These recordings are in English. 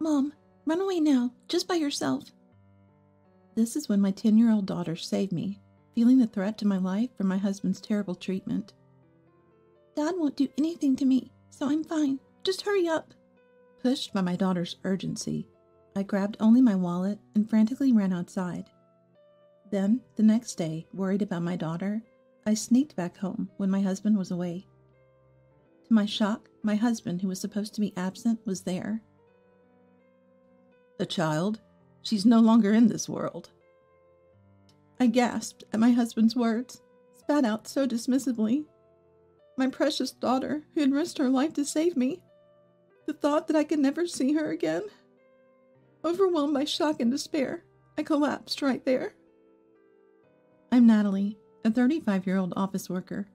Mom, run away now, just by yourself. This is when my 10-year-old daughter saved me, feeling the threat to my life from my husband's terrible treatment. Dad won't do anything to me, so I'm fine. Just hurry up. Pushed by my daughter's urgency, I grabbed only my wallet and frantically ran outside. Then, the next day, worried about my daughter, I sneaked back home when my husband was away. To my shock, my husband, who was supposed to be absent, was there. A child? She's no longer in this world. I gasped at my husband's words, spat out so dismissively. My precious daughter, who had risked her life to save me. The thought that I could never see her again. Overwhelmed by shock and despair, I collapsed right there. I'm Natalie, a 35-year-old office worker.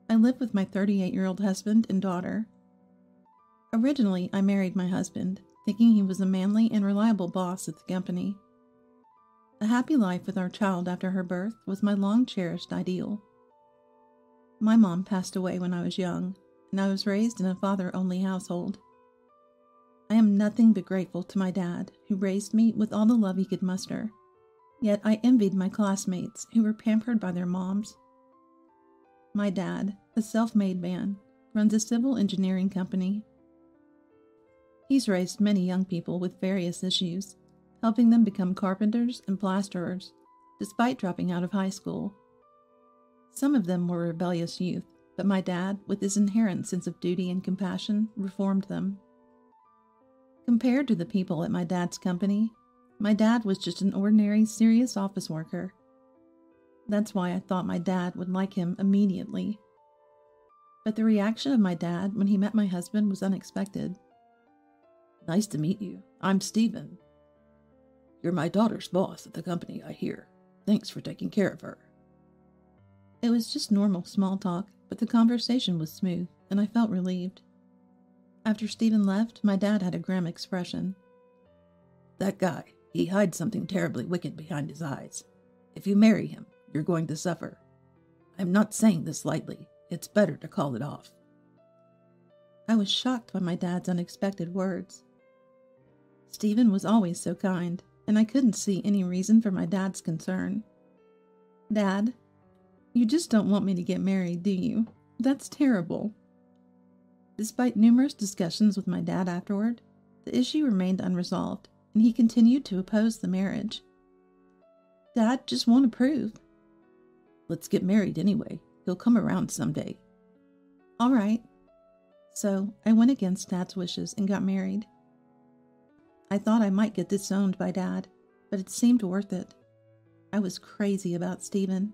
I live with my 38-year-old husband and daughter. Originally, I married my husband, thinking he was a manly and reliable boss at the company. A happy life with our child after her birth was my long-cherished ideal. My mom passed away when I was young, and I was raised in a father-only household. I am nothing but grateful to my dad, who raised me with all the love he could muster. Yet I envied my classmates who were pampered by their moms. My dad, a self-made man, runs a civil engineering company. He's raised many young people with various issues, helping them become carpenters and plasterers, despite dropping out of high school. Some of them were rebellious youth, but my dad, with his inherent sense of duty and compassion, reformed them. Compared to the people at my dad's company, my dad was just an ordinary, serious office worker. That's why I thought my dad would like him immediately. But the reaction of my dad when he met my husband was unexpected. Nice to meet you. I'm Stephen. You're my daughter's boss at the company, I hear. Thanks for taking care of her. It was just normal small talk, but the conversation was smooth, and I felt relieved. After Stephen left, my dad had a grim expression. That guy, he hides something terribly wicked behind his eyes. If you marry him, you're going to suffer. I'm not saying this lightly. It's better to call it off. I was shocked by my dad's unexpected words. Stephen was always so kind, and I couldn't see any reason for my dad's concern. Dad, you just don't want me to get married, do you? That's terrible. Despite numerous discussions with my dad afterward, the issue remained unresolved, and he continued to oppose the marriage. Dad just won't approve. Let's get married anyway. He'll come around someday. All right. So I went against Dad's wishes and got married. I thought I might get disowned by Dad, but it seemed worth it. I was crazy about Stephen.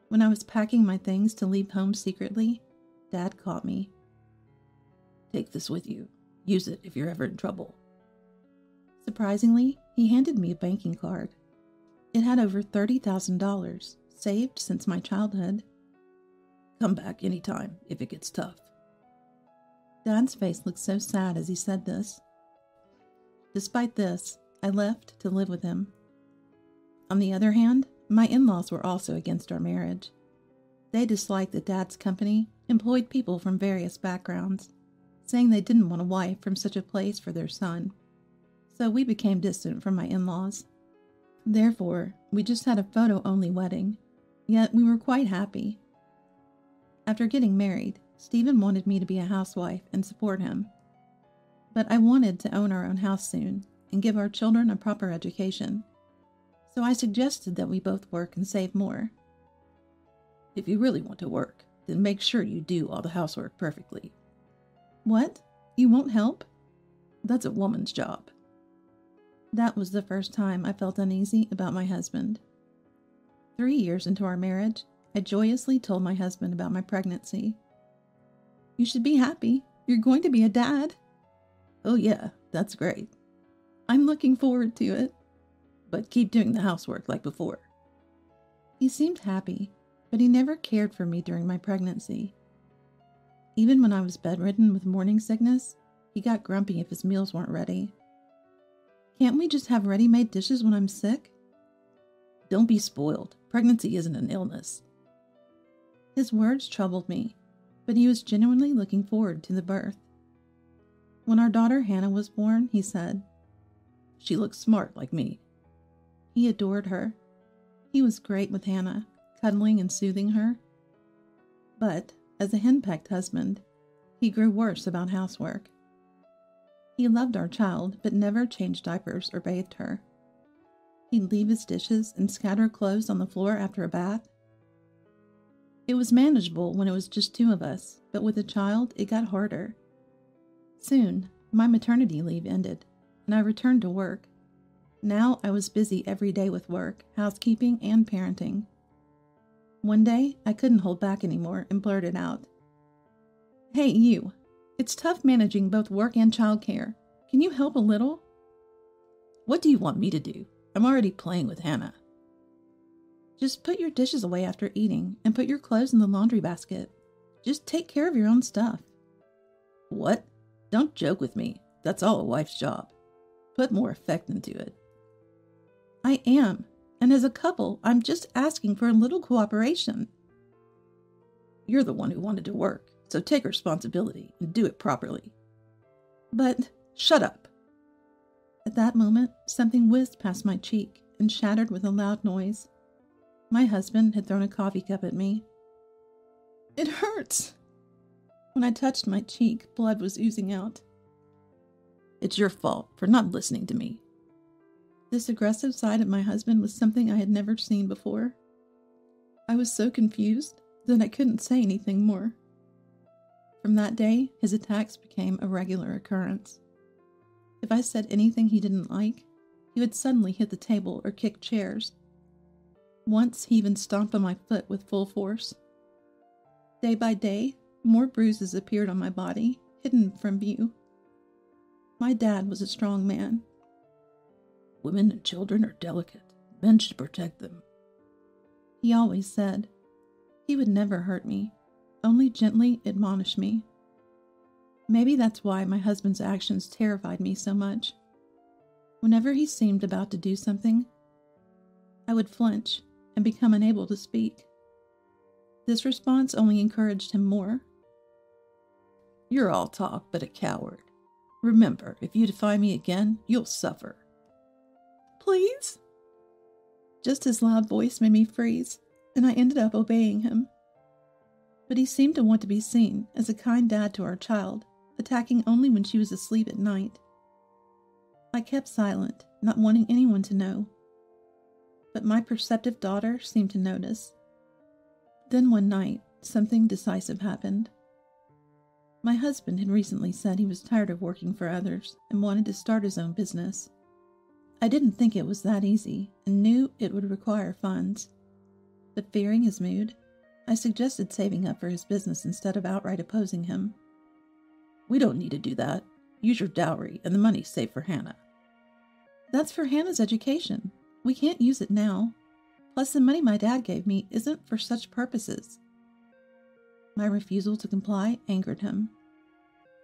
When I was packing my things to leave home secretly, Dad caught me. Take this with you. Use it if you're ever in trouble. Surprisingly, he handed me a banking card. It had over $30,000, saved since my childhood. Come back anytime if it gets tough. Dad's face looked so sad as he said this. Despite this, I left to live with him. On the other hand, my in-laws were also against our marriage. They disliked that Dad's company employed people from various backgrounds, saying they didn't want a wife from such a place for their son. So we became distant from my in-laws. Therefore, we just had a photo-only wedding, yet we were quite happy. After getting married, Stephen wanted me to be a housewife and support him. But I wanted to own our own house soon and give our children a proper education. So I suggested that we both work and save more. If you really want to work, then make sure you do all the housework perfectly. What? You won't help? That's a woman's job. That was the first time I felt uneasy about my husband. 3 years into our marriage, I joyously told my husband about my pregnancy. You should be happy. You're going to be a dad. Oh yeah, that's great. I'm looking forward to it. But keep doing the housework like before. He seemed happy, but he never cared for me during my pregnancy. Even when I was bedridden with morning sickness, he got grumpy if his meals weren't ready. Can't we just have ready-made dishes when I'm sick? Don't be spoiled. Pregnancy isn't an illness. His words troubled me, but he was genuinely looking forward to the birth. When our daughter Hannah was born, he said, "She looks smart like me." He adored her. He was great with Hannah, cuddling and soothing her. But, as a henpecked husband, he grew worse about housework. He loved our child, but never changed diapers or bathed her. He'd leave his dishes and scatter clothes on the floor after a bath. It was manageable when it was just two of us, but with a child, it got harder. Soon, my maternity leave ended, and I returned to work. Now I was busy every day with work, housekeeping, and parenting. One day, I couldn't hold back anymore and blurted out, "Hey, you. It's tough managing both work and childcare. Can you help a little?" "What do you want me to do? I'm already playing with Hannah." "Just put your dishes away after eating and put your clothes in the laundry basket. Just take care of your own stuff." "What? Don't joke with me. That's all a wife's job. Put more effect into it." "I am. And as a couple, I'm just asking for a little cooperation." "You're the one who wanted to work, so take responsibility and do it properly." "But..." "Shut up." At that moment, something whizzed past my cheek and shattered with a loud noise. My husband had thrown a coffee cup at me. "It hurts." When I touched my cheek, blood was oozing out. "It's your fault for not listening to me." This aggressive side of my husband was something I had never seen before. I was so confused that I couldn't say anything more. From that day, his attacks became a regular occurrence. If I said anything he didn't like, he would suddenly hit the table or kick chairs. Once he even stomped on my foot with full force. Day by day, more bruises appeared on my body, hidden from view. My dad was a strong man. "Women and children are delicate. Men should protect them," he always said. He would never hurt me, only gently admonish me. Maybe that's why my husband's actions terrified me so much. Whenever he seemed about to do something, I would flinch and become unable to speak. This response only encouraged him more. "You're all talk but a coward. Remember, if you defy me again, you'll suffer." "Please?" Just his loud voice made me freeze, and I ended up obeying him. But he seemed to want to be seen as a kind dad to our child, attacking only when she was asleep at night. I kept silent, not wanting anyone to know. But my perceptive daughter seemed to notice. Then one night, something decisive happened. My husband had recently said he was tired of working for others and wanted to start his own business. I didn't think it was that easy and knew it would require funds. But fearing his mood, I suggested saving up for his business instead of outright opposing him. "We don't need to do that. Use your dowry and the money's safe for Hannah." "That's for Hannah's education. We can't use it now. Plus, the money my dad gave me isn't for such purposes." My refusal to comply angered him.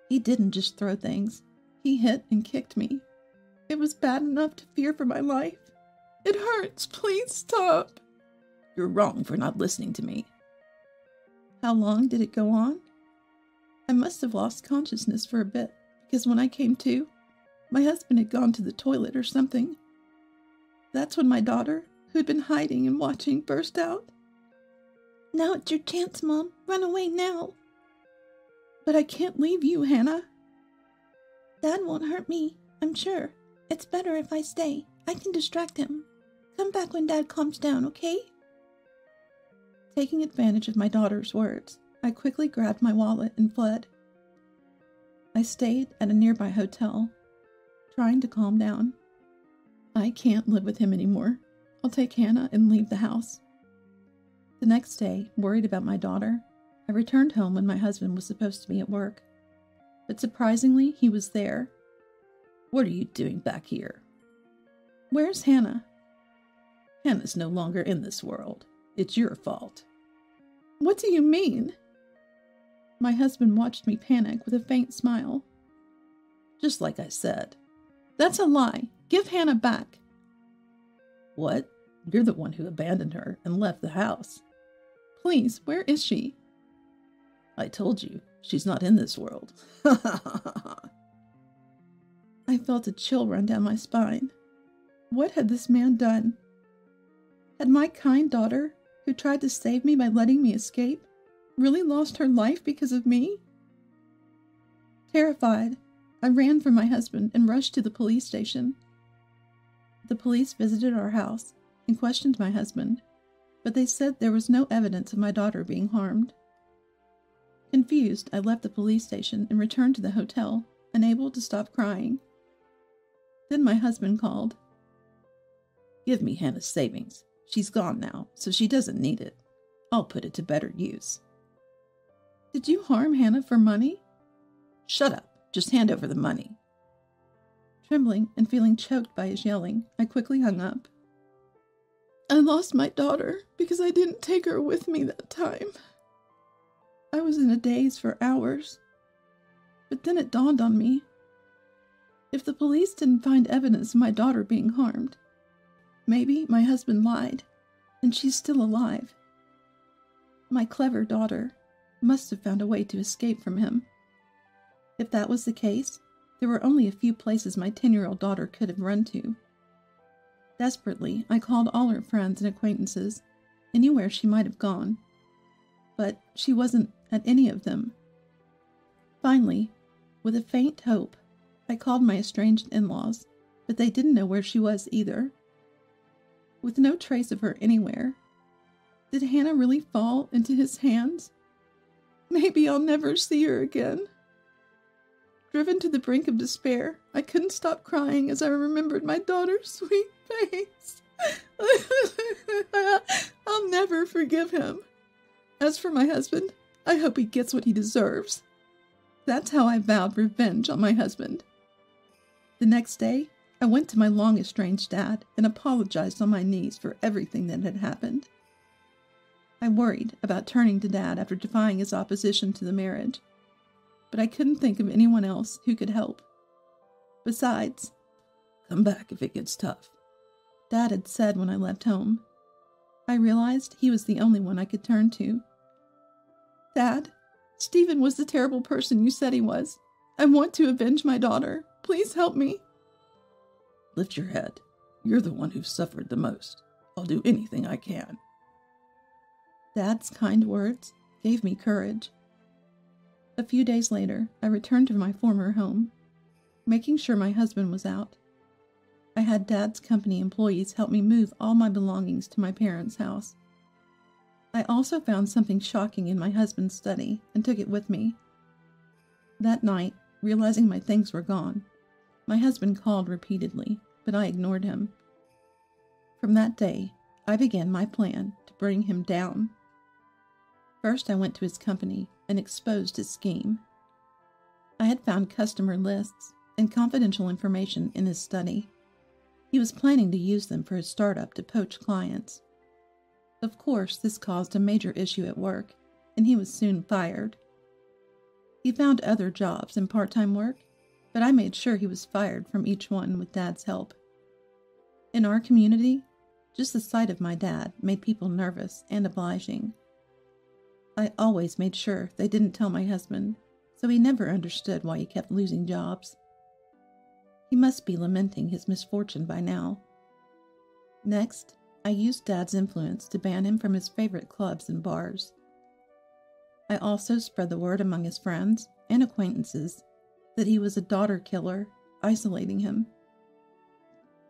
He didn't just throw things. He hit and kicked me. It was bad enough to fear for my life. "It hurts. Please stop." "You're wrong for not listening to me." How long did it go on? I must have lost consciousness for a bit, because when I came to, my husband had gone to the toilet or something. That's when my daughter, who'd been hiding and watching, burst out. "Now it's your chance, Mom. Run away now." "But I can't leave you, Hannah." "Dad won't hurt me, I'm sure. It's better if I stay. I can distract him. Come back when Dad calms down, okay?" Taking advantage of my daughter's words, I quickly grabbed my wallet and fled. I stayed at a nearby hotel, trying to calm down. I can't live with him anymore. I'll take Hannah and leave the house. The next day, worried about my daughter, I returned home when my husband was supposed to be at work. But surprisingly, he was there. "What are you doing back here?" "Where's Hannah?" "Hannah's no longer in this world. It's your fault." "What do you mean?" My husband watched me panic with a faint smile. "Just like I said." "That's a lie. Give Hannah back." "What? You're the one who abandoned her and left the house." "Please, where is she?" "I told you, she's not in this world." I felt a chill run down my spine. What had this man done? Had my kind daughter, who tried to save me by letting me escape, really lost her life because of me? Terrified, I ran from my husband and rushed to the police station. The police visited our house and questioned my husband, but they said there was no evidence of my daughter being harmed. Confused, I left the police station and returned to the hotel, unable to stop crying. Then my husband called. "Give me Hannah's savings. She's gone now, so she doesn't need it. I'll put it to better use." "Did you harm Hannah for money?" "Shut up. Just hand over the money." Trembling and feeling choked by his yelling, I quickly hung up. I lost my daughter because I didn't take her with me that time. I was in a daze for hours. But then it dawned on me. If the police didn't find evidence of my daughter being harmed, maybe my husband lied, and she's still alive. My clever daughter must have found a way to escape from him. If that was the case, there were only a few places my 10-year-old daughter could have run to. Desperately, I called all her friends and acquaintances, anywhere she might have gone. But she wasn't at any of them. Finally, with a faint hope, I called my estranged in-laws, but they didn't know where she was either. With no trace of her anywhere, did Hannah really fall into his hands? Maybe I'll never see her again. Driven to the brink of despair, I couldn't stop crying as I remembered my daughter's sweet face. I'll never forgive him. As for my husband, I hope he gets what he deserves. That's how I vowed revenge on my husband. The next day, I went to my long-estranged dad and apologized on my knees for everything that had happened. I worried about turning to Dad after defying his opposition to the marriage, but I couldn't think of anyone else who could help. Besides, "Come back if it gets tough," Dad had said when I left home. I realized he was the only one I could turn to. "Dad, Stephen was the terrible person you said he was. I want to avenge my daughter. Please help me." "Lift your head. You're the one who's suffered the most. I'll do anything I can." Dad's kind words gave me courage. A few days later, I returned to my former home, making sure my husband was out. I had Dad's company employees help me move all my belongings to my parents' house. I also found something shocking in my husband's study and took it with me. That night, realizing my things were gone, my husband called repeatedly, but I ignored him. From that day, I began my plan to bring him down. First, I went to his company and exposed his scheme. I had found customer lists and confidential information in his study. He was planning to use them for his startup to poach clients. Of course, this caused a major issue at work, and he was soon fired. He found other jobs and part-time work, but I made sure he was fired from each one with Dad's help. In our community, just the sight of my dad made people nervous and obliging. I always made sure they didn't tell my husband, so he never understood why he kept losing jobs. He must be lamenting his misfortune by now. Next, I used Dad's influence to ban him from his favorite clubs and bars. I also spread the word among his friends and acquaintances that he was a daughter killer, isolating him.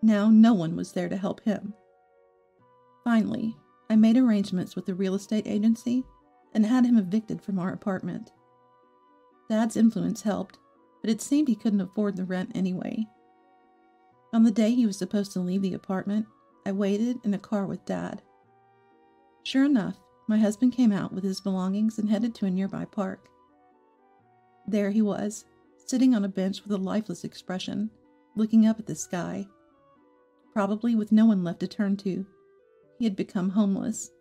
Now no one was there to help him. Finally, I made arrangements with the real estate agency and had him evicted from our apartment. Dad's influence helped, but it seemed he couldn't afford the rent anyway. On the day he was supposed to leave the apartment, I waited in a car with Dad. Sure enough, my husband came out with his belongings and headed to a nearby park. There he was, sitting on a bench with a lifeless expression, looking up at the sky. Probably with no one left to turn to, he had become homeless.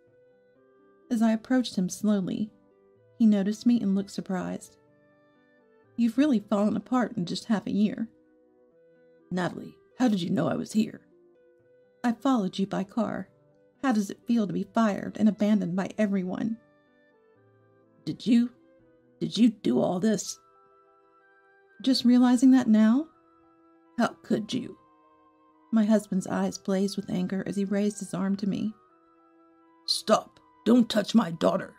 As I approached him slowly, he noticed me and looked surprised. "You've really fallen apart in just half a year." "Natalie, how did you know I was here?" "I followed you by car. How does it feel to be fired and abandoned by everyone?" Did you do all this?" "Just realizing that now? How could you? My husband's eyes blazed with anger as he raised his arm to me. Stop! Don't touch my daughter!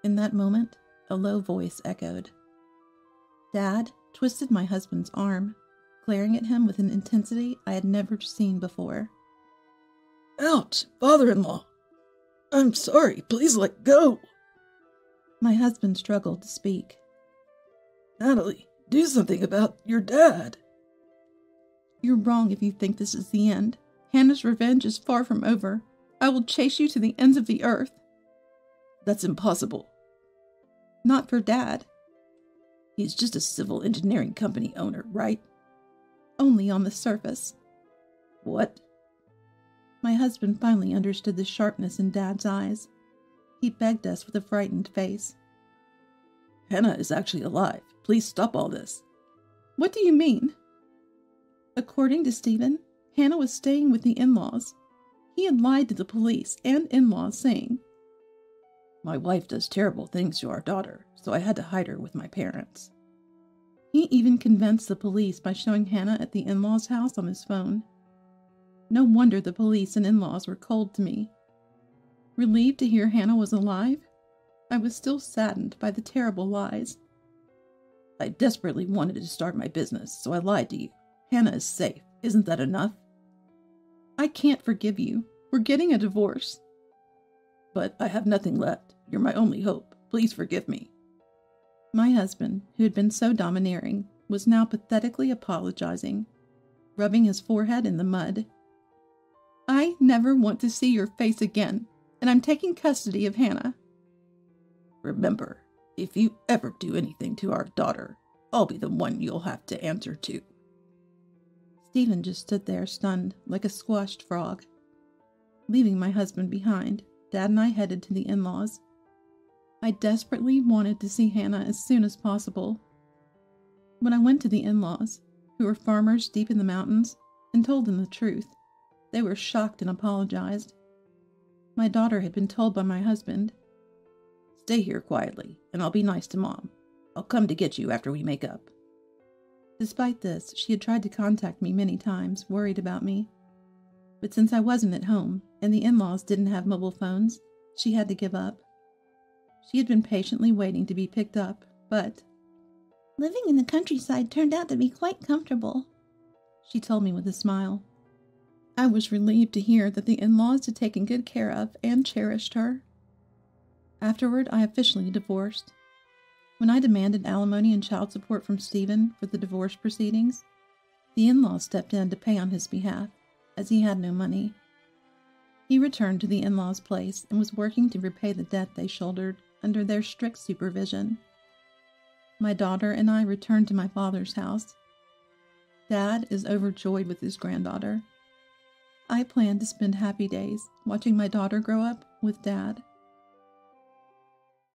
In that moment, a low voice echoed. Dad twisted my husband's arm, glaring at him with an intensity I had never seen before. Ouch, father-in-law! I'm sorry, please let go! My husband struggled to speak. Natalie, do something about your dad. You're wrong if you think this is the end. Hannah's revenge is far from over. I will chase you to the ends of the earth. That's impossible. Not for Dad. He's just a civil engineering company owner, right? Only on the surface. What? My husband finally understood the sharpness in Dad's eyes. He begged us with a frightened face. Hannah is actually alive. Please stop all this. What do you mean? According to Stephen, Hannah was staying with the in-laws. He had lied to the police and in-laws, saying, My wife does terrible things to our daughter, so I had to hide her with my parents. He even convinced the police by showing Hannah at the in-laws' house on his phone. No wonder the police and in-laws were cold to me. Relieved to hear Hannah was alive, I was still saddened by the terrible lies. I desperately wanted to start my business, so I lied to you. Hannah is safe. Isn't that enough? I can't forgive you. We're getting a divorce. But I have nothing left. You're my only hope. Please forgive me. My husband, who had been so domineering, was now pathetically apologizing, rubbing his forehead in the mud. I never want to see your face again, and I'm taking custody of Hannah. Remember, if you ever do anything to our daughter, I'll be the one you'll have to answer to. Stephen just stood there stunned, like a squashed frog. Leaving my husband behind, Dad and I headed to the in-laws. I desperately wanted to see Hannah as soon as possible. When I went to the in-laws, who were farmers deep in the mountains, and told them the truth, they were shocked and apologized. My daughter had been told by my husband, Stay here quietly, and I'll be nice to Mom. I'll come to get you after we make up. Despite this, she had tried to contact me many times, worried about me. But since I wasn't at home, and the in-laws didn't have mobile phones, she had to give up. She had been patiently waiting to be picked up, but living in the countryside turned out to be quite comfortable, she told me with a smile. I was relieved to hear that the in-laws had taken good care of and cherished her. Afterward, I officially divorced. When I demanded alimony and child support from Stephen for the divorce proceedings, the in-laws stepped in to pay on his behalf, as he had no money. He returned to the in-laws' place and was working to repay the debt they shouldered under their strict supervision. My daughter and I returned to my father's house. Dad is overjoyed with his granddaughter. I plan to spend happy days watching my daughter grow up with Dad.